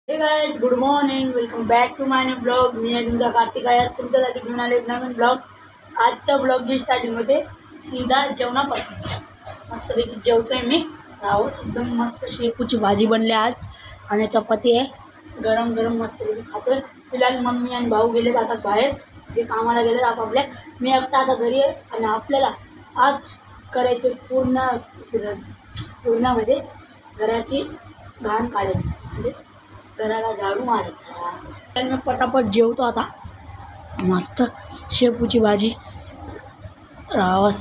हे guys, good morning. Welcome back to my new blog. मी आहे तुमचा कार्तिक आहे. तुमच्यासाठी घेऊन आलो एक नवीन ब्लॉग. आजचा ब्लॉगची स्टार्टिंग होते सीधा जेवणापासून. मस्तपैकी जेवतोय मी. राहूस एकदम मस्त शेपूची भाजी बनली आज आणि चपाती आहे. गरम गरम मस्तपैकी खातोय. फिलहाल मम्मी आणि भाऊ गेलेत आता बाहेर, जे कामाला गेलेत आपापल्या. मी एकटा आता घरी आहे आणि आपल्याला आज करायचे पूर्ण म्हणजे घराची घाण काढायची, म्हणजे घराला झाडू मारायचा. तर मी पटापट जेवतो आता. मस्त शेपूची भाजी रावस.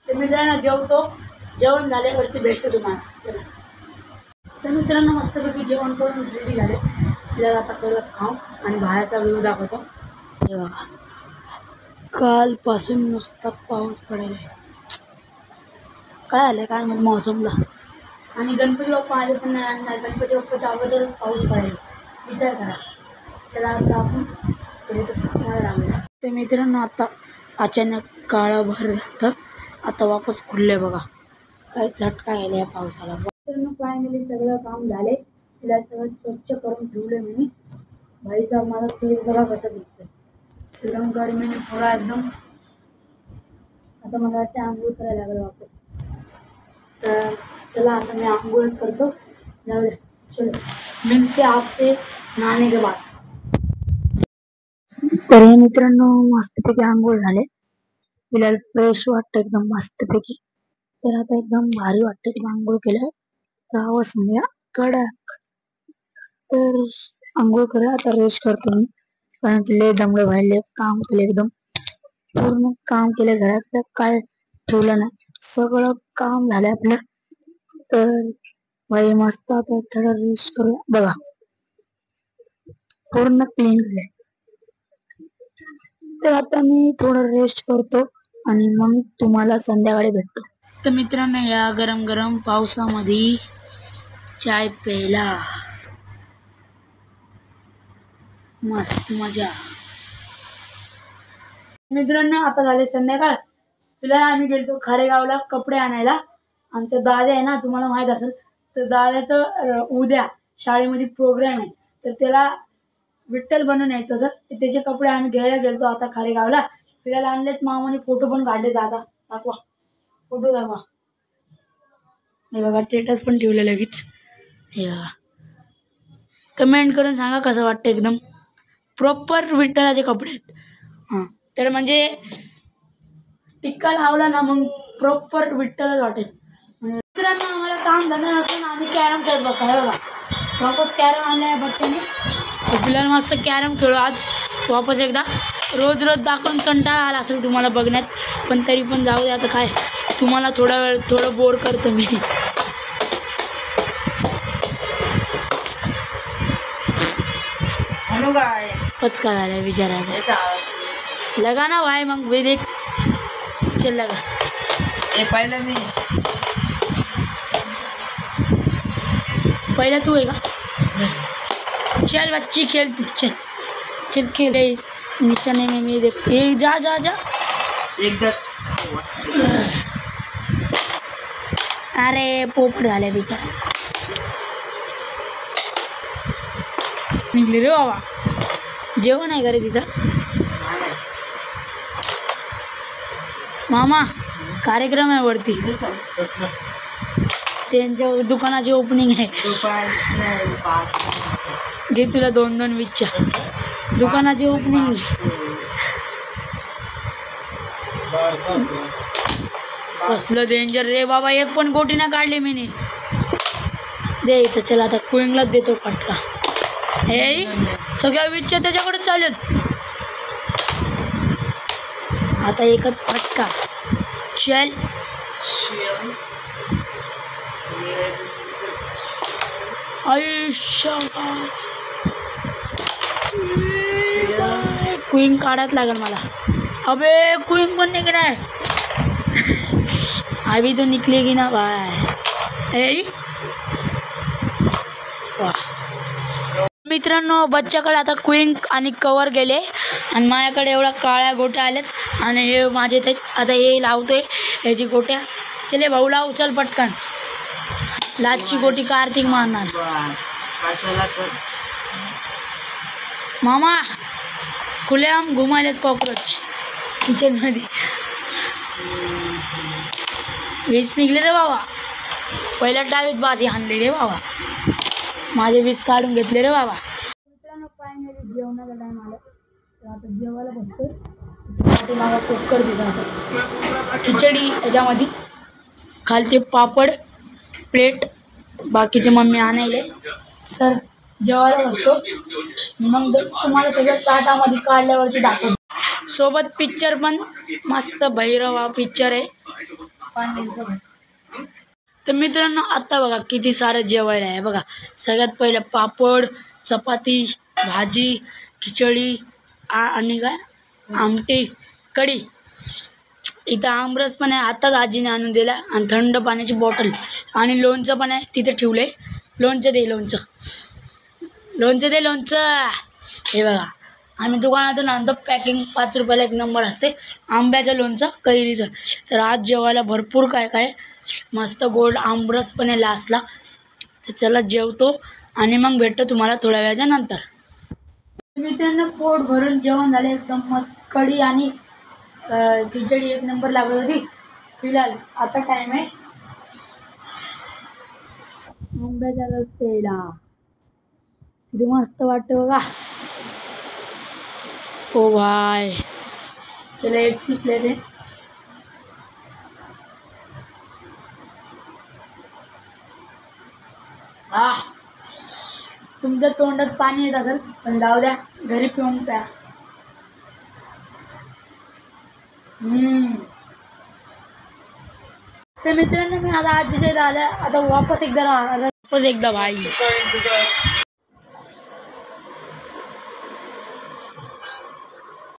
तर मित्रांनो जेवतो. जेवण झाल्यावरती भेटतो तुम्हाला. चला तर मित्रांनो मस्तपैकी जेवण करून रेडी झाले. आपल्याला आता करत खाऊ आणि बाहेरचा व्ह्यू दाखवतो. हे बघा, कालपासून नुसता पाऊस पडायला. काय आलं काय मग मौसमला. आणि गणपती बाप्पा आले पण नाही. गणपती बाप्पाच्या अगोदर पाऊस पडायला, विचार करा. चला आता आपण राहूया. ते मित्रांनो आता अचानक काळं भर झालं, आता वापस खुलले बघा. काय झटका आला या पावसाला. मित्रांनो फायनली सगळं काम झाले. तिला सगळं स्वच्छ करून ठेवले मी. भाईचा मला फेस बघा कसा दिसतोय. एकदम गरमीने थोडा एकदम. आता मला वाटतं आंघोळ करायला लागलं वापस. तर चला आता मी आंघोळच करतो. जाऊ दे, चलो मिलते आपसे नहाने के बाद. तर हे मित्रांनो मस्तपैकी आंघोळ झाले. फिलहाल फ्रेश वाटतं एकदम मस्तपैकी. तर आता एकदम भारी वाटतं की आंघोळ केलं राहावंच म्हणजे कडक. तर आंघोळ करा आता रेस्ट करतो मी, कारण की लय दमडे व्हायले. काम केलं एकदम पूर्ण काम केलं. घरात काय ठेवलं नाही, सगळं काम झालं आपलं. तर भाई मस्त आता थोडं रेस्ट करू. बघा पूर्ण क्लीन झालंय. तर आता मी थोडं रेस्ट करतो आणि मग तुम्हाला संध्याकाळी भेटतो. तर मित्रांनो या गरम गरम पावसामध्ये चाय प्यायला मस्त मजा. मित्रांनो आता झाले संध्याकाळ. फिलहाल आम्ही गेलतो खारेगावला कपडे आणायला. आमचा दादा आहे ना, तुम्हाला माहीत असेल. तर दादाचं उद्या शाळेमध्ये प्रोग्राम आहे, तर त्याला विठ्ठल बनून यायचं होतं. तर त्याचे कपडे आम्ही घ्यायला गेलतो आता खारेगावला. फिलहाल आणलेत मामाने. फोटो पण काढले. दादा दाखवा, फोटो दाखवा. हे बघा स्टेटस पण ठेवलं लगेच. हे बघा, कमेंट करून सांगा कसं वाटतं. एकदम प्रॉपर विठ्ठलाचे कपडे आहेत. हां तर म्हणजे टिक्का लावला ना मग प्रॉपर विठ्ठलच वाटेल. मित्रांनो आम्हाला काम झालं नसून आम्ही कॅरम खेळत बसतो. हे बघा वापस कॅरम आणलं आहे बच्चाने. फिलहाल मस्त कॅरम खेळू आज वापस एकदा. रोज रोज दाखवून कंटाळा आला असेल तुम्हाला बघण्यात, पण तरी पण जाऊ दे आता काय. तुम्हाला थोडा वेळ थोडं बोर करतो मी. पचका झाला विचारायचा. लगा ना भाई मग वे देख. चल लगा. पहिला मी पहिला तू आहे का. चल बच्ची खेल तू. चल चल खेल. निशाने में मी देख. जा जा जा एकदा. अरे पोपट झाले बिचारा. निघले रे बाबा. जेवण आहे का रे तिथं. मामा कार्यक्रम आहे वरती. त्यांच्या दुकानाची ओपनिंग आहे. घे तुला 2-2 विच्च्या. दुकानाची ओपनिंग. कसलं डेंजर रे बाबा. एक पण गोटी ना काढली मी. दे इथं. चला आता कुईंगलाच देतो फटका. हे सगळ्या विच्च्या त्याच्याकडे चालेल. आता एकच फटका. चल आयुष्य क्वीन काढायच लागेल मला. अबे क्वीन पण निघणार. अभी तो निकलेगी ना भाई. मित्रांनो बच्च्याकडे आता क्वीन आणि कवर गेले आणि माझ्याकडे एवढा काळ्या गोट्या आल्यात आणि हे माझे ते आता हे लावतोय ह्याची गोट्या. चले भाऊ लाव चल पटकन. लाची गोटी कार्तिक मारणार. मामा खुलेआम घुमायलेत कॉकरोच किचन मध्ये. वीज निघले रे बाबा. पहिल्या डावीत बाजी हाणली रे बाबा. माझे वीज काढून घेतले रे बाबा. मित्रांनो फायनली जेवणाचा टाइम आला. तर आता जेवायला बसतो. मला कुकर दिसायचं. खिचडी याच्यामध्ये खालते पापड प्लेट बाकीचे मम्मी आणायले. तर जेवायला बसतो. मग तुम्हाला सगळं ताटामध्ये काढल्यावरती दाखवतो. सोबत पिक्चर पण मस्त भैरव हा पिक्चर आहे पांड्यांचं. तर मित्रांनो आता बघा किती सारं जेवायला आहे बघा. सगळ्यात पहिलं पापड चपाती भाजी खिचडी आणि काय आमटी कढी. इथं आमरस पण आहे आताच आजीने आणून दिला आणि थंड पाण्याची बॉटल आणि लोणचं पण आहे तिथे ठेवलं आहे. लोणचं दे लोणचं लोणचं दे लोणचं. हे बघा आम्ही दुकानातून आणतो पॅकिंग 5 रुपयाला एक नंबर असते. आंब्याचं लोणचं कैरीचं. तर आज जेवायला भरपूर काय काय मस्त गोड आमरस पण आहे लास्टला. तर चला जेवतो आणि मग भेटतो तुम्हाला थोड्या वेळाच्या नंतर. मित्रांनो पोट भरून जेवण झाले एकदम मस्त. कढी आणि खिचडी एक नंबर लागत होती. फिलहाल आता टाइम आहे आंब्याच्या रस प्यायला. किती मस्त वाटतं बघा. ओ भाई चलो एक सिप लेते. तुमच्या तोंडात पाणी येत असेल पण जाऊ द्या घरी पिऊन प्या. तर मित्रांनो मी आता आजीच्या इथं आल्या. आता वापस एकदा भाई